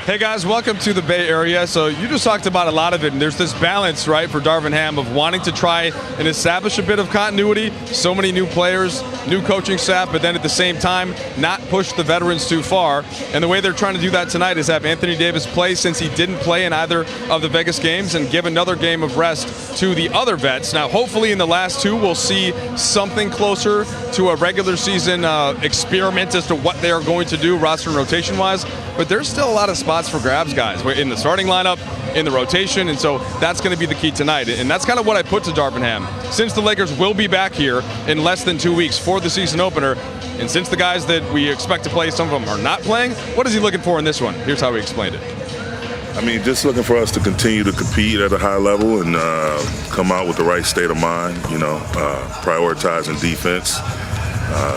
Hey guys, welcome to the Bay Area. So you just talked about a lot of it, and there's this balance, right, for Darvin Ham of wanting to try and establish a bit of continuity. So many new players, new coaching staff, but then at the same time, not push the veterans too far. And the way they're trying to do that tonight is have Anthony Davis play since he didn't play in either of the Vegas games and give another game of rest to the other vets. Now, hopefully in the last two, we'll see something closer to a regular season experiment as to what they are going to do roster and rotation-wise. But there's still a lot of spots for grabs, guys. We're in the starting lineup, in the rotation, and so that's going to be the key tonight. And that's kind of what I put to Darvin Ham. Since the Lakers will be back here in less than 2 weeks for the season opener, and since the guys that we expect to play, some of them are not playing, what is he looking for in this one? Here's how he explained it. I mean, just looking for us to continue to compete at a high level and come out with the right state of mind, prioritizing defense.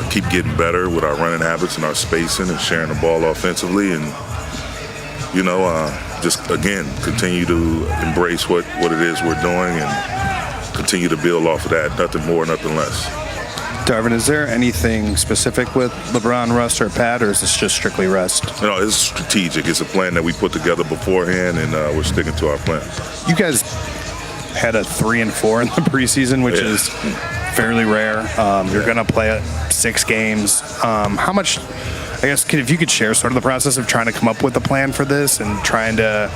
Keep getting better with our running habits and our spacing and sharing the ball offensively, and just again continue to embrace what it is we're doing and continue to build off of that. Nothing more, nothing less. Darvin, is there anything specific with LeBron, rest, or Pat, or is this just strictly rest? No, it's strategic. It's a plan that we put together beforehand, and we're sticking to our plan. You guys had a 3-4 in the preseason, which is fairly rare. You're going to play 6 games. How much, I guess, if you could share sort of the process of trying to come up with a plan for this and trying to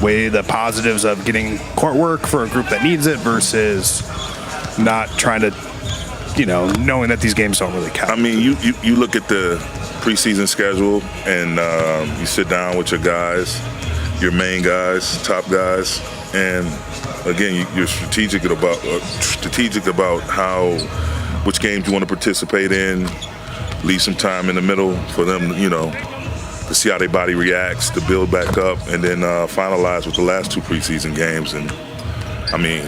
weigh the positives of getting court work for a group that needs it versus not trying to, knowing that these games don't really count. I mean, you look at the preseason schedule and you sit down with your guys, your main guys, top guys, and again, you're strategic about which games you want to participate in. Leave some time in the middle for them, to see how their body reacts, to build back up, and then finalize with the last 2 preseason games. And I mean,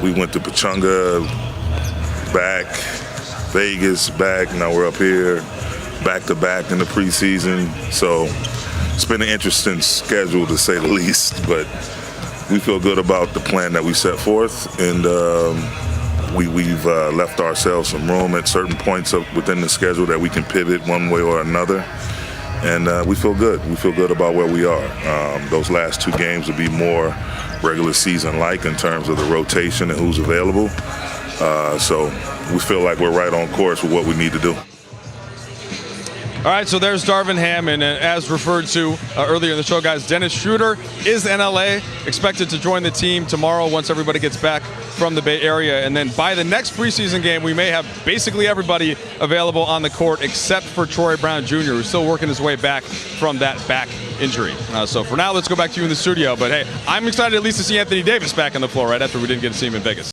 we went to Pechanga, back, Vegas, back. Now we're up here, back to back in the preseason. So it's been an interesting schedule to say the least, but we feel good about the plan that we set forth, and we've left ourselves some room at certain points within the schedule that we can pivot one way or another, and we feel good. We feel good about where we are. Those last 2 games will be more regular season-like in terms of the rotation and who's available, so we feel like we're right on course with what we need to do. All right, so there's Darvin Ham, and as referred to earlier in the show, guys, Dennis Schroeder is in LA, expected to join the team tomorrow once everybody gets back from the Bay Area. And then by the next preseason game, we may have basically everybody available on the court except for Troy Brown Jr., who's still working his way back from that back injury. So for now, let's go back to you in the studio. But hey, I'm excited at least to see Anthony Davis back on the floor right after we didn't get to see him in Vegas.